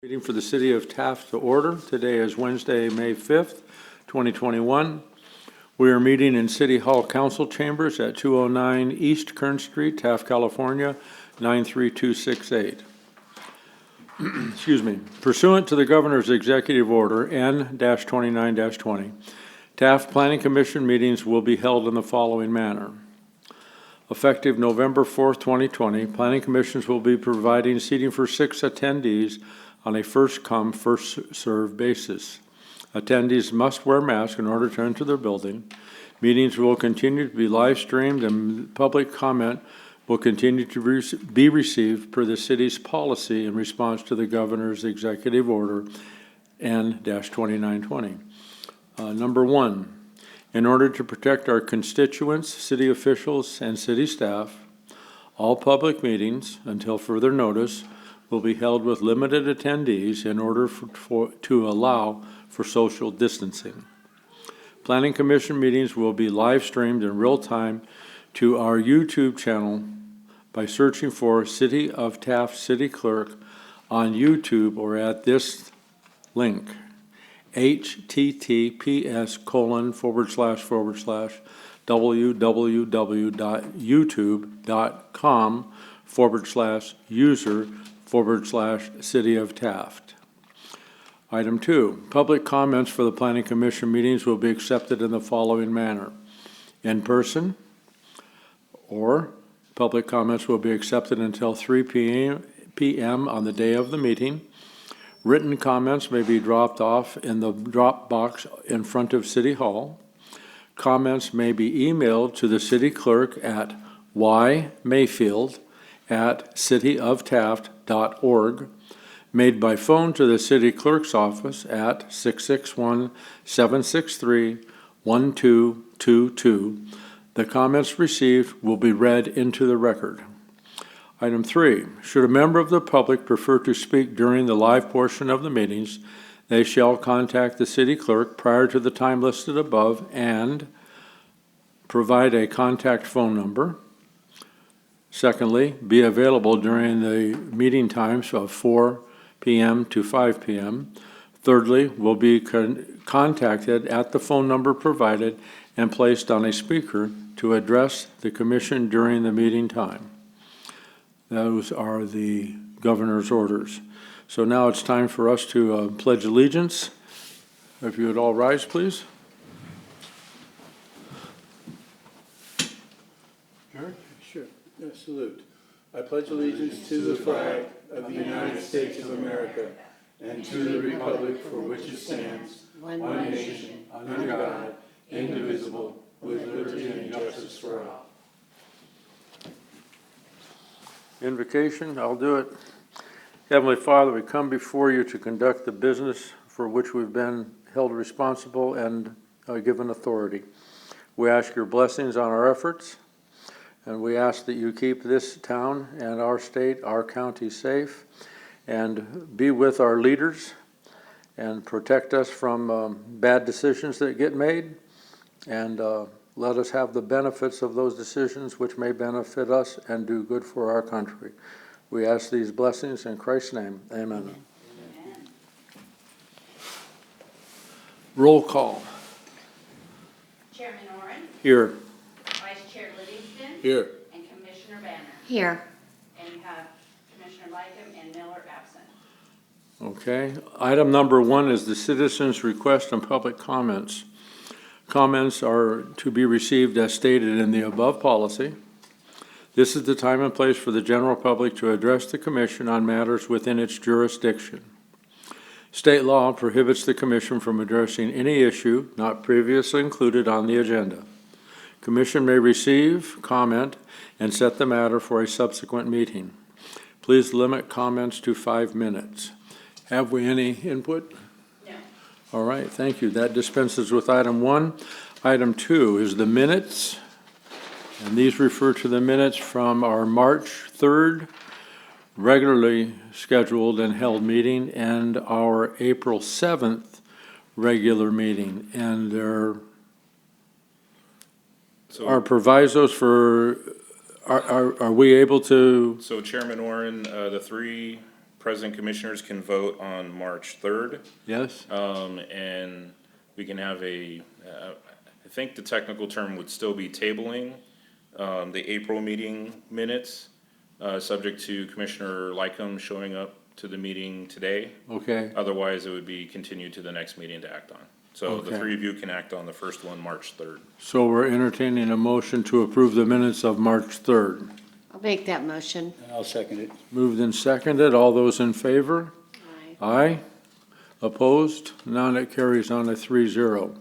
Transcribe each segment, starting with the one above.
Meeting for the City of Taft to order. Today is Wednesday, May 5th, 2021. We are meeting in City Hall Council Chambers at 209 East Kern Street, Taft, California, 93268. Excuse me. Pursuant to the Governor's Executive Order N-29-20, Taft Planning Commission meetings will be held in the following manner. Effective November 4th, 2020, Planning Commissions will be providing seating for 6 attendees on a first-come, first-served basis. Attendees must wear masks in order to enter their building. Meetings will continue to be live-streamed, and public comment will continue to be received per the city's policy in response to the Governor's Executive Order N-2920. Number 1, in order to protect our constituents, city officials, and city staff, all public meetings, until further notice, will be held with limited attendees in order to allow for social distancing. Planning Commission meetings will be live streamed in real time to our YouTube channel by searching for City of Taft City Clerk on YouTube or at this link, https://www.youtube.com/user/City of Taft. Item 2, public comments for the Planning Commission meetings will be accepted in the following manner. In person, or public comments will be accepted until 3 p.m. on the day of the meeting. Written comments may be dropped off in the drop box in front of City Hall. Comments may be emailed to the city clerk at ymayfield@cityoftaft.org, made by phone to the city clerk's office at 661-763-1222. The comments received will be read into the record. Item 3, should a member of the public prefer to speak during the live portion of the meetings, they shall contact the city clerk prior to the time listed above and provide a contact phone number. Secondly, be available during the meeting times of 4 p.m. to 5 p.m. Thirdly, will be contacted at the phone number provided and placed on a speaker to address the commission during the meeting time. Those are the governor's orders. So now it's time for us to pledge allegiance. If you would all rise, please. Sure. Salute. I pledge allegiance to the flag of the United States of America and to the republic for which it stands, one nation, under God, indivisible, with liberty and justice for all. Invocation, I'll do it. Heavenly Father, we come before you to conduct the business for which we've been held responsible and given authority. We ask your blessings on our efforts, and we ask that you keep this town and our state, our county safe, and be with our leaders and protect us from bad decisions that get made, and let us have the benefits of those decisions which may benefit us and do good for our country. We ask these blessings in Christ's name. Amen. Amen. Roll call. Chairman Oren. Here. Vice Chair Livingston. Here. And Commissioner Banner. Here. And you have Commissioner Lycum and Miller absent. Okay. Item number 1 is the citizens' request and public comments. Comments are to be received as stated in the above policy. This is the time and place for the general public to address the Commission on matters within its jurisdiction. State law prohibits the Commission from addressing any issue not previously included on the agenda. Commission may receive, comment, and set the matter for a subsequent meeting. Please limit comments to 5 minutes. Have we any input? No. All right, thank you. That dispenses with item 1. Item 2 is the minutes, and these refer to the minutes from our March 3rd regularly scheduled and held meeting and our April 7th regular meeting. And there are provisos for, are we able to? So Chairman Oren, the 3 President Commissioners can vote on March 3rd. Yes? And we can have I think the technical term would still be tabling the April meeting minutes, subject to Commissioner Lycum showing up to the meeting today. Okay, Otherwise, it would be continued to the next meeting to act on. So the Okay. three of you can act on the first one, March 3rd. so we're entertaining a motion to approve the minutes of March 3rd. I'll make that motion. I'll second it. Moved and seconded. All those in favor? Aye. Aye. Opposed? None. It carries on a 3-0.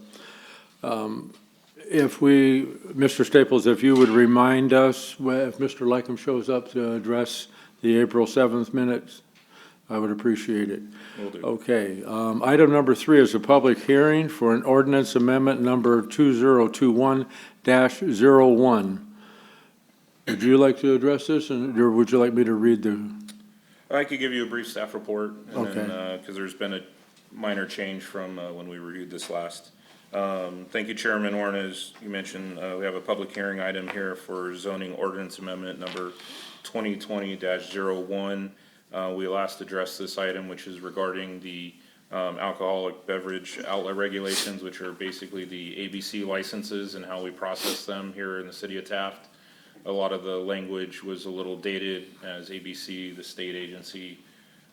Mr. Staples, if you would remind us, if Mr. Lycum shows up to address the April 7th minutes, I would appreciate it. Will do. Okay, item number 3 is a public hearing for an ordinance amendment number 2021-01. Would you like to address this, or would you like me to read the? I could give you a brief staff report, and then, Okay. because there's been a minor change from when we reviewed this last. Thank you, Chairman Warren. As you mentioned, we have a public hearing item here for zoning ordinance amendment number 2020-01. We last addressed this item, which is regarding the alcoholic beverage outlet regulations, which are basically the ABC licenses and how we process them here in the city of Taft. A lot of the language was a little dated, as ABC, the state agency,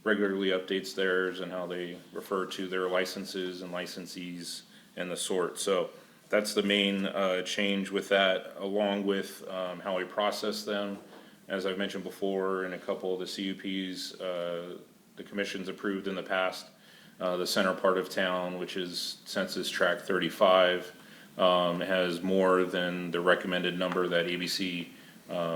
regularly updates theirs and how they refer to their licenses and licensees and the sort. So that's the main change with that, along with how we process them. As I've mentioned before, in a couple of the CUPs, the commission's approved in the past, the center part of town, which is Census Tract 35, has more than the recommended number that ABC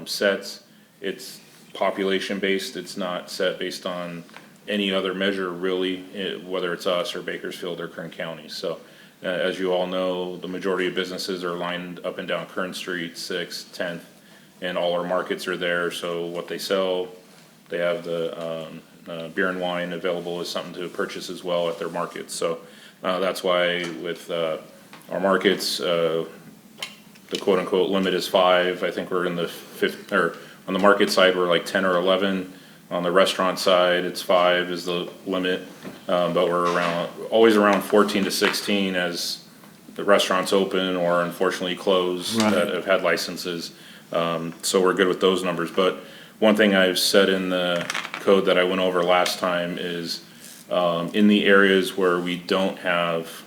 sets. It's population-based. It's not set based on any other measure, really, whether it's us or Bakersfield or Kern County. So as you all know, the majority of businesses are lined up and down Kern Street, 6th, 10th, and all our markets are there. So what they sell, they have the beer and wine available as something to purchase as well at their markets. So that's why with our markets, the quote-unquote limit is 5. I think we're in the 5th, or on the market side, we're like 10 or 11. On the restaurant side, it's 5 is the limit, but we're always around 14 to 16 as the restaurants open or unfortunately close Right. that have had licenses. So we're good with those numbers. But one thing I've said in the code that I went over last time is in the areas where we don't have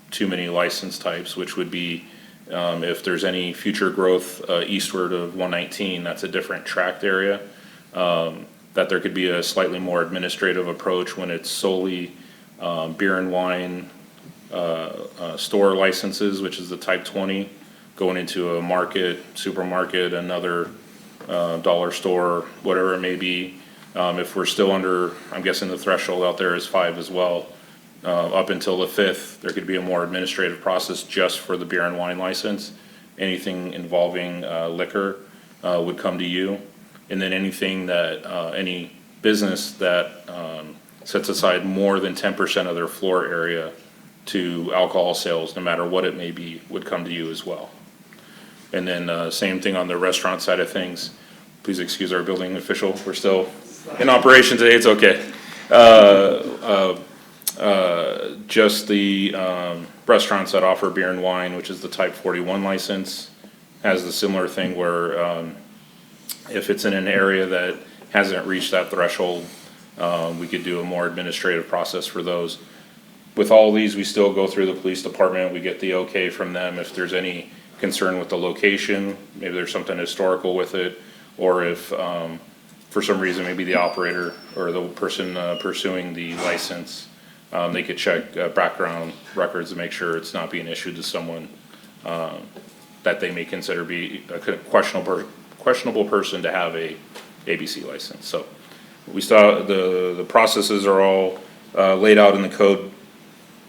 too many license types, which would be if there's any future growth eastward of 119, that's a different tract area. That there could be a slightly more administrative approach when it's solely beer and wine store licenses, which is the type 20, going into a market, supermarket, another dollar store, whatever it may be. If we're still under, I'm guessing the threshold out there is 5 as well, up until the 5th, there could be a more administrative process just for the beer and wine license. Anything involving liquor would come to you. And then anything that, any business that sets aside more than 10% of their floor area to alcohol sales, no matter what it may be, would come to you as well. And then same thing on the restaurant side of things. Please excuse our building official, we're still in operation today, it's okay. Just the restaurants that offer beer and wine, which is the type 41 license, has the similar thing where if it's in an area that hasn't reached that threshold, we could do a more administrative process for those. With all these, we still go through the police department, we get the okay from them if there's any concern with the location, maybe there's something historical with it, or if for some reason maybe the operator or the person pursuing the license, they could check background records to make sure it's not being issued to someone that they may consider be a questionable person to have a ABC license. So we saw the processes are all laid out in the code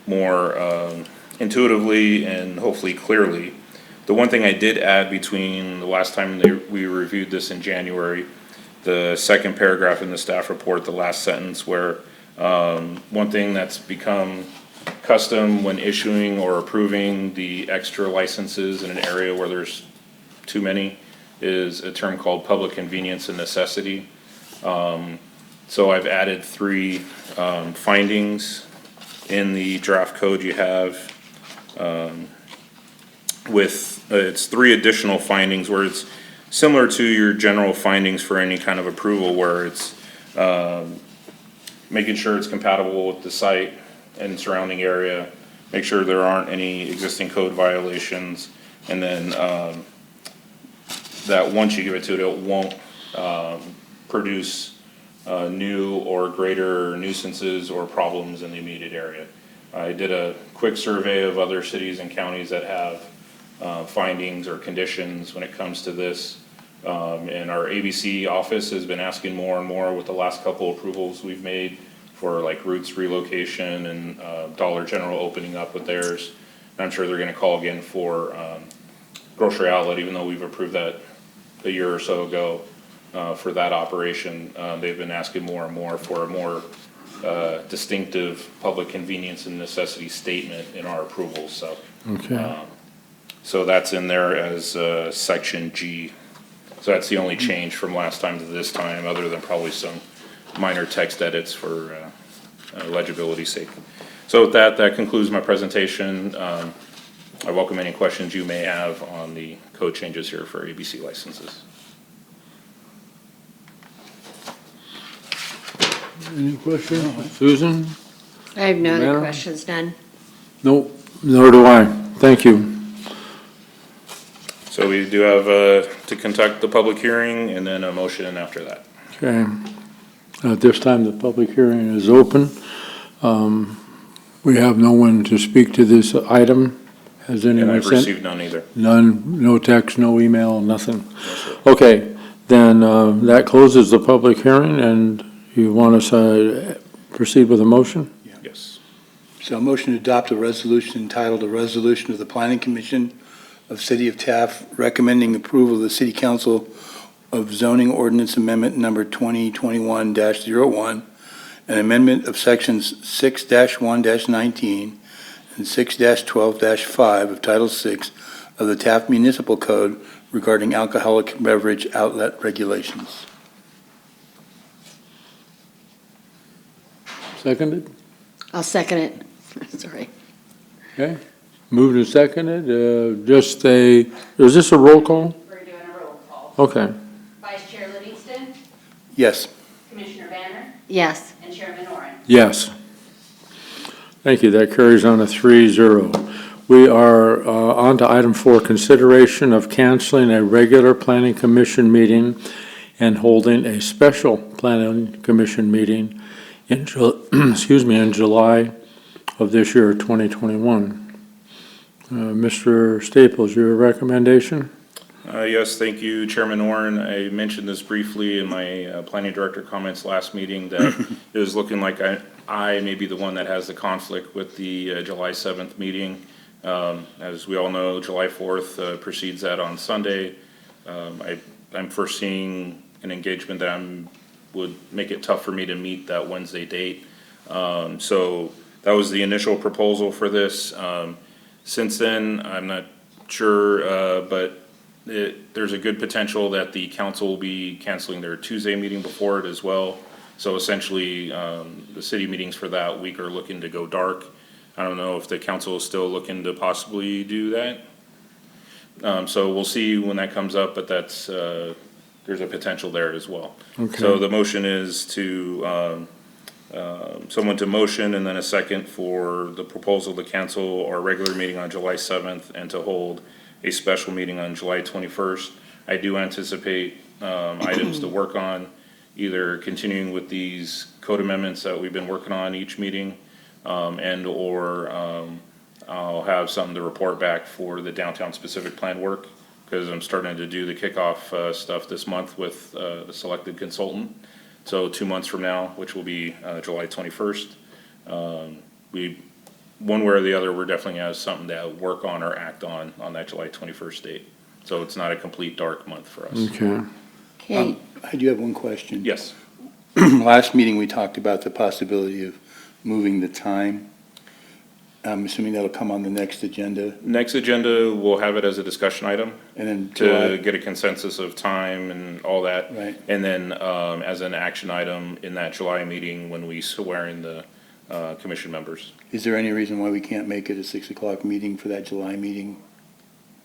more intuitively and hopefully clearly. The one thing I did add between the last time we reviewed this in January, the second paragraph in the staff report, the last sentence, where one thing that's become custom when issuing or approving the extra licenses in an area where there's too many is a term called public convenience and necessity. So I've added three findings in the draft code you have. It's three additional findings where it's similar to your general findings for any kind of approval, where it's making sure it's compatible with the site and surrounding area, make sure there aren't any existing code violations, and then that once you give it to it, it won't produce new or greater nuisances or problems in the immediate area. I did a quick survey of other cities and counties that have findings or conditions when it comes to this. And our ABC office has been asking more and more with the last couple approvals we've made for like Roots relocation and Dollar General opening up with theirs. And I'm sure they're gonna call again for grocery outlet, even though we've approved that a year or so ago for that operation. They've been asking more and more for a more distinctive public convenience and necessity statement in our approvals, so. Okay. So that's in there as section G. So that's the only change from last time to this time, other than probably some minor text edits for legibility's sake. So with that, that concludes my presentation. I welcome any questions you may have on the code changes here for ABC licenses. Any questions? Susan? I have no other Madam? questions, none. No, nor do I. Thank you. So we do have to conduct the public hearing and then a motion after that. Okay. At this time, the public hearing is open. We have no one to speak to this item. Has And anyone I've sent? received none either. None, no text, no email, nothing. No, sir. Okay, then that closes the public hearing, and you want us to proceed with a motion? Yes. So a motion to adopt a resolution entitled, "A Resolution of the Planning Commission of City of Taft recommending approval of the City Council of Zoning Ordinance Amendment Number 2021-01, an amendment of Sections 6-1-19 and 6-12-5 of Title VI of the Taft Municipal Code regarding alcoholic beverage outlet regulations." Seconded? I'll second it. Sorry. Okay. Moved and seconded. Is this a roll call? We're doing a roll call. Okay. Vice Chair Livingston, Yes. Commissioner Banner, Yes. and Chairman Oren. Yes. Thank you. That carries on a 3-0. We are on to item 4, consideration of canceling a regular planning commission meeting and holding a special planning commission meeting in July of this year, 2021. Mr. Staples, your recommendation? Yes, thank you, Chairman Oren. I mentioned this briefly in my planning director comments last meeting, that it was looking like I may be the one that has the conflict with the July 7th meeting. As we all know, July 4th precedes that on Sunday. I'm foreseeing an engagement that would make it tough for me to meet that Wednesday date. So that was the initial proposal for this. Since then, I'm not sure, but there's a good potential that the council will be canceling their Tuesday meeting before it as well. So essentially, the city meetings for that week are looking to go dark. I don't know if the council is still looking to possibly do that. So we'll see when that comes up, but that's, there's a potential there as well. Okay. So the motion is to, someone to motion and then a second for the proposal to cancel our regular meeting on July 7th and to hold a special meeting on July 21st. I do anticipate items to work on, either continuing with these code amendments that we've been working on each meeting, and or I'll have something to report back for the downtown specific plan work, because I'm starting to do the kickoff stuff this month with the selected consultant. So 2 months from now, which will be July 21st, one way or the other, we're definitely gonna have something to work on or act on that July 21st date. So it's not a complete dark month for us. Okay. Okay. I do have one question. Yes. Last meeting, we talked about the possibility of moving the time. I'm assuming that'll come on the next agenda, Next agenda, we'll have it as a discussion item and then to July, get a consensus of time and all that. Right. And then, as an action item in that July meeting, when we swear in the, commission members. is there any reason why we can't make it a 6 o'clock meeting for that July meeting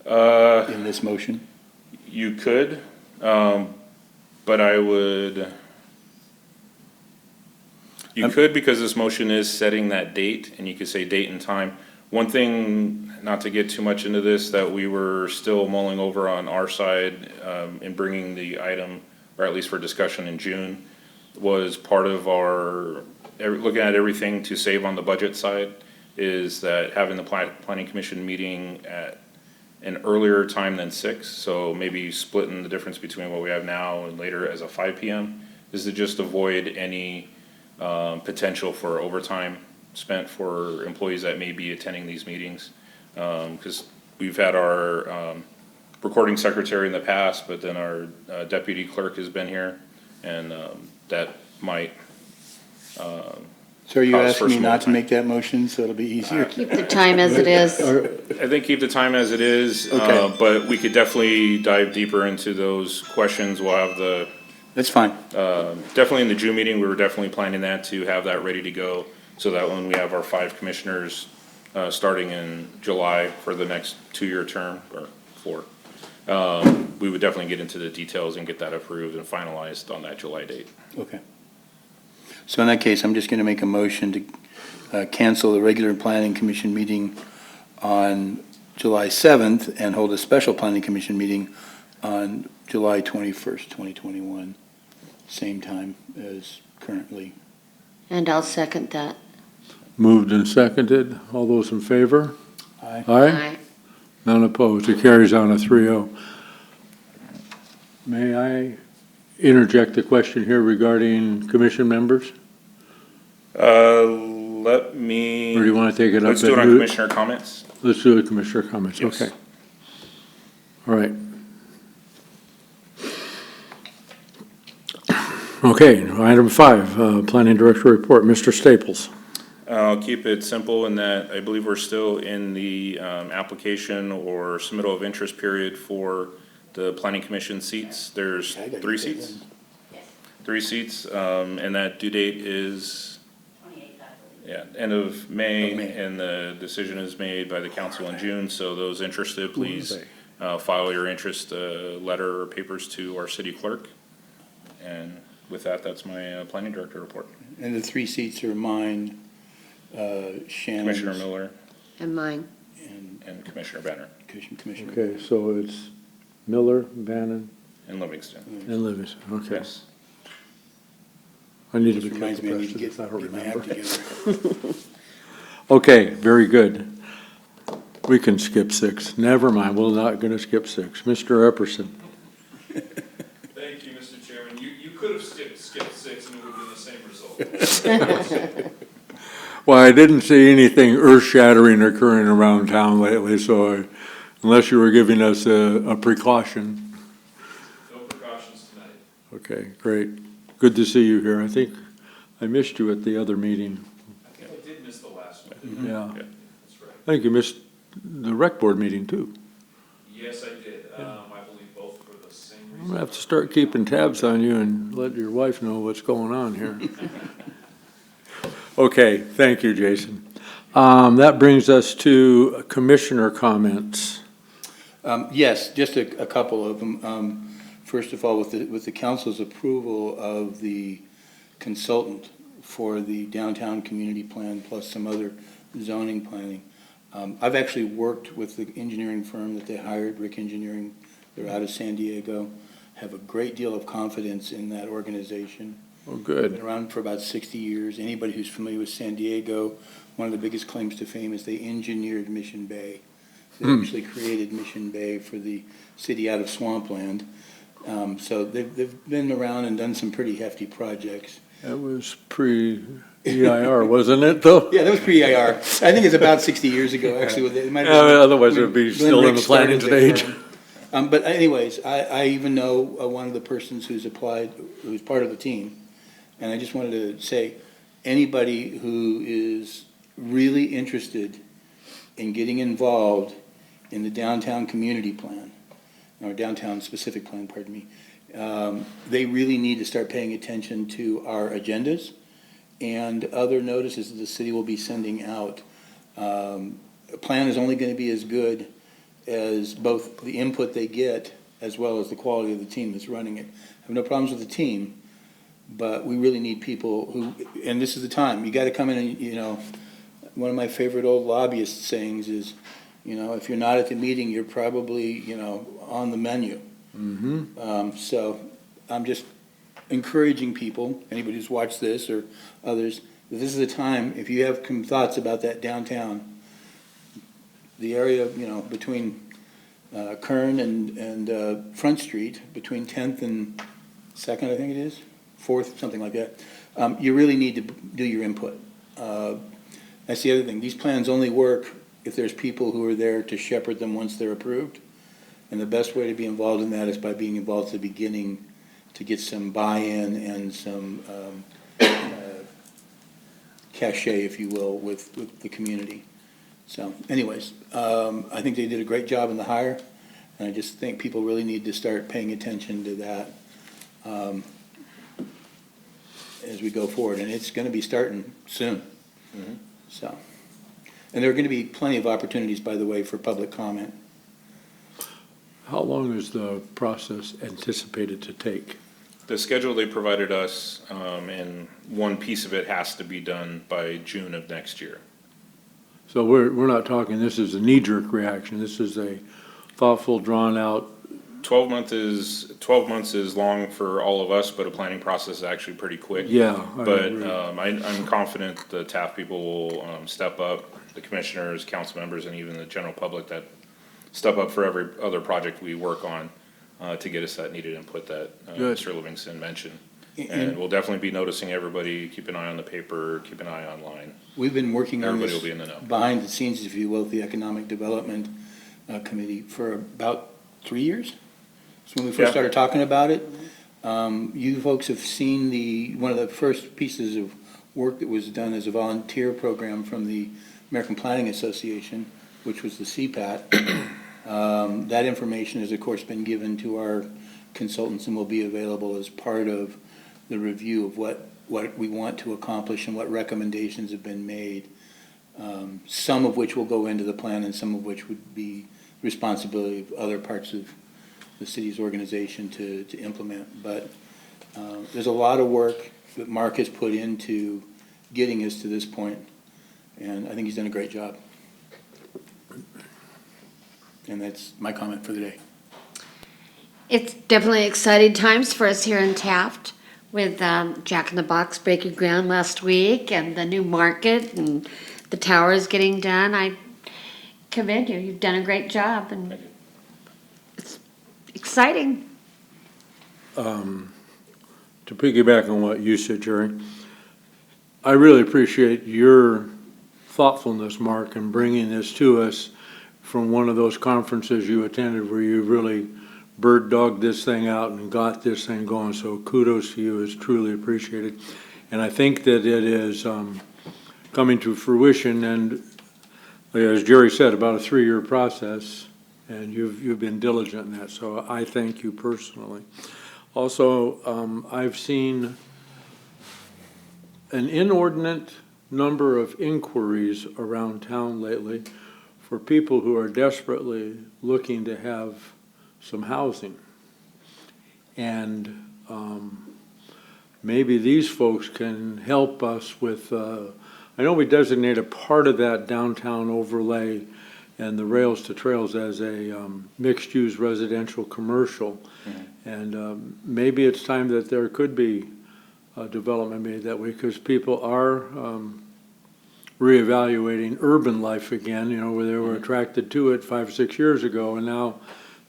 Uh, in this motion? you could, but I would. You could, because this motion is setting that date, and you could say date and time. One thing, not to get too much into this, that we were still mulling over on our side, in bringing the item, or at least for discussion in June, was part of our, looking at everything to save on the budget side, is that having the planning commission meeting at an earlier time than 6, so maybe splitting the difference between what we have now and later as a 5 PM, is to just avoid any potential for overtime spent for employees that may be attending these meetings. Because we've had our recording secretary in the past, but then our deputy clerk has been here, and that might, So are you Cause asking for me small not to time. make that motion, so it'll be easier? Keep the time as it is. I think keep the time as it is, Okay. but we could definitely dive deeper into those questions. We'll have the, That's fine. definitely in the June meeting, we were definitely planning that, to have that ready to go, so that when we have our 5 commissioners, starting in July for the next 2-year term, or 4, we would definitely get into the details and get that approved and finalized on that July date. Okay. So in that case, I'm just going to make a motion to cancel the regular planning commission meeting on July 7th and hold a special planning commission meeting on July 21st, 2021, same time as currently. And I'll second that. Moved and seconded. All those in favor? Aye. Aye. None opposed. It carries on a 3-0. May I interject a question here regarding commission members? Let me, Or do you want to take it up? let's do it at on new- commissioner comments. Let's do it, Commissioner comments. Yes. Okay. All right. Okay, item 5, Planning Director Report. Mr. Staples. I'll keep it simple in that I believe we're still in the application or submittal of interest period for the planning commission seats. There's I gotta 3 get that seats, in. 3 seats, and that due date is, 28th, I believe. yeah, end of May, Of May. and the decision is made by the council in June. So those interested, please they? file your interest letter or papers to our city clerk. And with that, that's my planning director report. And the 3 seats are mine, Shannon's. Commissioner Miller And mine. and Commissioner Banner Commissioner. Okay, so it's Miller, Bannon, and Livingston. and Livingston. Okay. Yes. I need to Just be reminds me I careful need to because I don't get my act remember. together. Okay, very good. We can skip 6. Never mind, we're not going to skip 6. Mr. Epperson. Thank you, Mr. Chairman. You could have skipped 6 and it would have been the same result. Well, I didn't see anything earth-shattering occurring around town lately, so unless you were giving us a precaution. No precautions tonight. Okay, great. Good to see you here. I think I missed you at the other meeting. I think I did miss the last one, didn't I? Yeah. Yeah. That's right. I think you missed the rec board meeting too. Yes, I did. I believe both for the same I'm reason. gonna have to start keeping tabs on you and let your wife know what's going on here. Okay, thank you, Jason. That brings us to commissioner comments. Yes, just a couple of them. First of all, with the council's approval of the consultant for the downtown community plan plus some other zoning planning, I've actually worked with the engineering firm that they hired, Rick Engineering. They're out of San Diego. Have a great deal of confidence in that organization. Oh, Been good. around for about 60 years. Anybody who's familiar with San Diego, one of the biggest claims to fame is they engineered Mission Bay. They actually created Mission Bay for the city out of swampland. So they've been around and done some pretty hefty projects. That was pre-EIR, wasn't it, though? Yeah, that was pre-IR. I think it's about 60 years ago, actually. It might have Yeah, been otherwise it when would be Glenn still in Rick the planning started the stage. firm. But anyways, I even know one of the persons who's applied, who's part of the team. And I just wanted to say, anybody who is really interested in getting involved in the downtown community plan, or downtown specific plan, pardon me, they really need to start paying attention to our agendas and other notices that the city will be sending out. A plan is only going to be as good as both the input they get as well as the quality of the team that's running it. I have no problems with the team, but we really need people who, and this is the time, you got to come in and, you know, one of my favorite old lobbyist sayings is, you know, if you're not at the meeting, you're probably, you know, on the menu. So I'm just encouraging people, anybody who's watched this or others, that this is the time, if you have some thoughts about that downtown, the area, you know, between Kern and Front Street, between 10th and 2nd, I think it is, 4th, something like that, you really need to do your input. That's the other thing. These plans only work if there's people who are there to shepherd them once they're approved. And the best way to be involved in that is by being involved at the beginning to get some buy-in and some cachet, if you will, with the community. So anyways, I think they did a great job in the hire, and I just think people really need to start paying attention to that as we go forward. And it's going to be starting soon. So, and there are going to be plenty of opportunities, by the way, for public comment. How long is the process anticipated to take? The schedule they provided us, and one piece of it has to be done by June of next year. So we're not talking, this is a knee-jerk reaction. This is a thoughtful, drawn-out. 12 months is long for all of us, but a planning process is actually pretty quick. Yeah, I But agree. I'm confident the Taft people will step up, the commissioners, council members, and even the general public that step up for every other project we work on to get us that needed input that Good. Mr. Livingston mentioned. And we'll definitely be noticing everybody, keep an eye on the paper, keep an eye online. We've been working on Everybody this will be in the know. behind the scenes, if you will, with the Economic Development Committee for about 3 years. So when we first Yeah. started talking about it, you folks have seen one of the first pieces of work that was done as a volunteer program from the American Planning Association, which was the CPAT. That information has, of course, been given to our consultants and will be available as part of the review of what we want to accomplish and what recommendations have been made, some of which will go into the plan and some of which would be responsibility of other parts of the city's organization to implement. But there's a lot of work that Mark has put into getting us to this point, and I think he's done a great job. And that's my comment for the day. It's definitely exciting times for us here in Taft with Jack in the Box breaking ground last week and the new market and the towers getting done. I commend you. You've done a great job and it's exciting. To piggyback on what you said, Jerry, I really appreciate your thoughtfulness, Mark, in bringing this to us from one of those conferences you attended where you really bird dogged this thing out and got this thing going. So kudos to you, is truly appreciated. And I think that it is coming to fruition, and as Jerry said, about a 3-year process, and you've been diligent in that. So I thank you personally. Also, I've seen an inordinate number of inquiries around town lately for people who are desperately looking to have some housing. And maybe these folks can help us with, I know we designate a part of that downtown overlay and the rails to trails as a mixed-use residential commercial. And maybe it's time that there could be a development made that way, because people are reevaluating urban life again, you know, where they were attracted to it 5 or 6 years ago, and now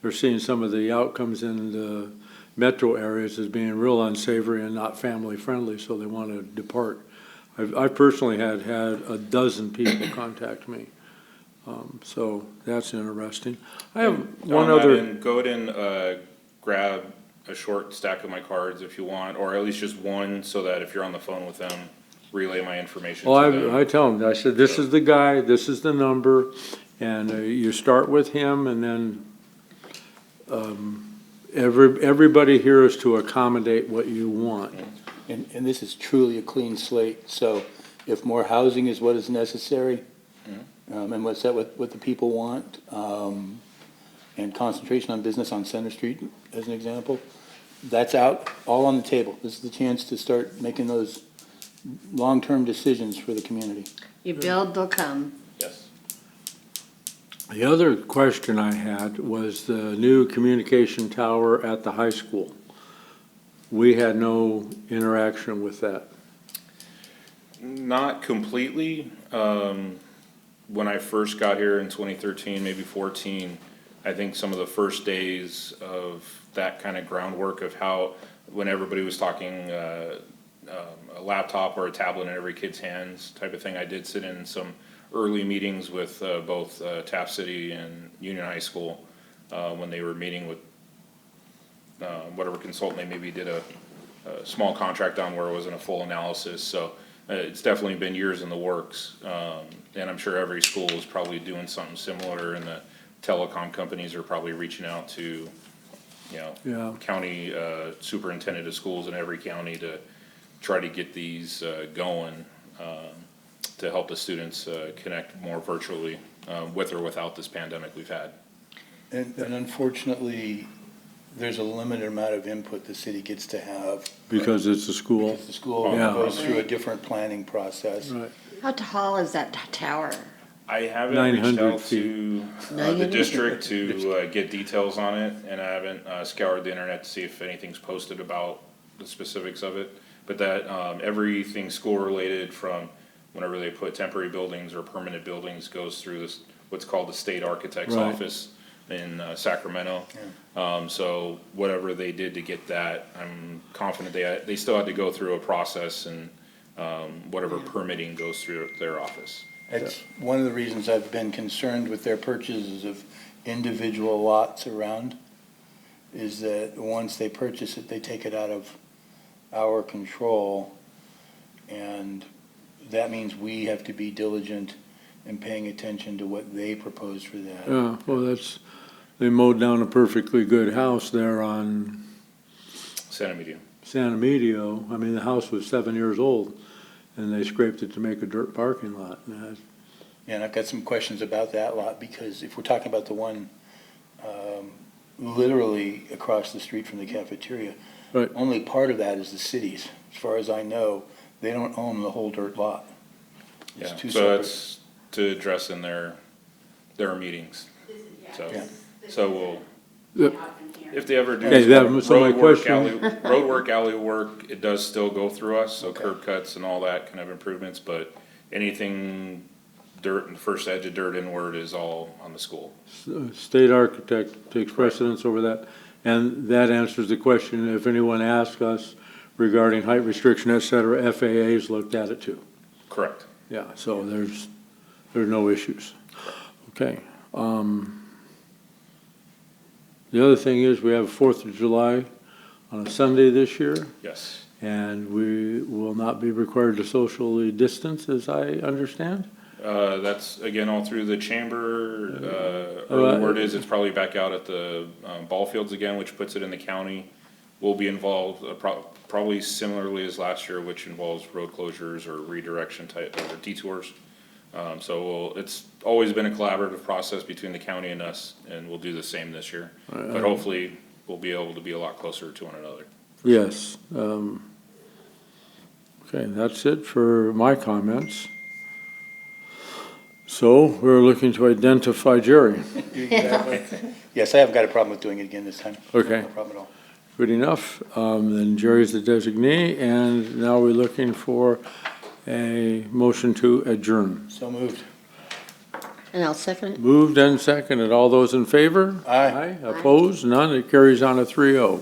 they're seeing some of the outcomes in the metro areas as being real unsavory and not family friendly, so they want to depart. I've personally had a dozen people contact me, so that's interesting. I have one other. Go ahead and grab a short stack of my cards if you want, or at least just one, so that if you're on the phone with them, relay my information Well, to them. I tell them, I said, this is the guy, this is the number, and you start with him, and then everybody here is to accommodate what you want. And this is truly a clean slate, so if more housing is what is necessary, and what's that, what the people want, and concentration on business on Center Street, as an example, that's out, all on the table. This is the chance to start making those long-term decisions for the community. You build, they'll come. Yes. The other question I had was the new communication tower at the high school. We had no interaction with that. Not completely. When I first got here in 2013, maybe 14, I think some of the first days of that kind of groundwork of how, when everybody was talking a laptop or a tablet in every kid's hands type of thing, I did sit in some early meetings with both Taft City and Union High School when they were meeting with whatever consultant they maybe did a small contract on where it wasn't a full analysis. So it's definitely been years in the works. And I'm sure every school is probably doing something similar, and the telecom companies are probably reaching out to, Yeah. county superintendent of schools in every county to try to get these going, to help the students connect more virtually, with or without this pandemic we've had. And unfortunately, there's a limited amount of input the city gets to have. Because it's a school. Because the school Yeah. goes through a different planning process. Right. How tall is that tower? I haven't 900 reached out to the 900? district to get details on it, and I haven't scoured the internet to see if anything's posted about the specifics of it. But that, everything school-related, from whenever they put temporary buildings or permanent buildings, goes through this, what's called the state architect's Right. office in Sacramento. So whatever they did to get that, I'm confident they still had to go through a process, and whatever permitting goes through their office. It's one of the reasons I've been concerned with their purchases of individual lots around, is that once they purchase it, they take it out of our control. And that means we have to be diligent in paying attention to what they propose for that. Yeah, well, they mowed down a perfectly good house there on Santa Media. Santa Medio. I mean, the house was 7 years old, and they scraped it to make a dirt parking lot. And I've got some questions about that lot, because if we're talking about the one literally across the street from the cafeteria, Right. only part of that is the city's. As far as I know, they don't own the whole dirt lot. It's Yeah, two so separate. that's to address in their meetings. So, Yeah. so we'll, Yep. if they ever do Okay, so my road work, question- alley work, it does still go through us, so Okay. curb cuts and all that kind of improvements, but anything dirt and first edge of dirt inward is all on the school. State architect takes precedence over that, and that answers the question. If anyone asks us regarding height restriction, et cetera, FAA's looked at it too. Correct. Yeah, so there's no issues. Okay. The other thing is, we have 4th of July on a Sunday this year, Yes. and we will not be required to socially distance, as I understand. That's, again, all through the chamber. Early word is it's probably back out at the ball fields again, which puts it in the county. We'll be involved probably similarly as last year, which involves road closures or redirection type or detours. So it's always been a collaborative process between the county and us, and we'll do the same this year. But hopefully, we'll be able to be a lot closer to one another. Yes. Okay, that's it for my comments. So we're looking to identify Jerry. Exactly. Yes, I haven't got a problem with doing it again this time. Okay. No problem at all. Good enough. Then Jerry's the designee, and now we're looking for a motion to adjourn. So moved. And I'll second it. Moved and seconded. All those in favor? Aye. Opposed? None. It carries on a 3-0.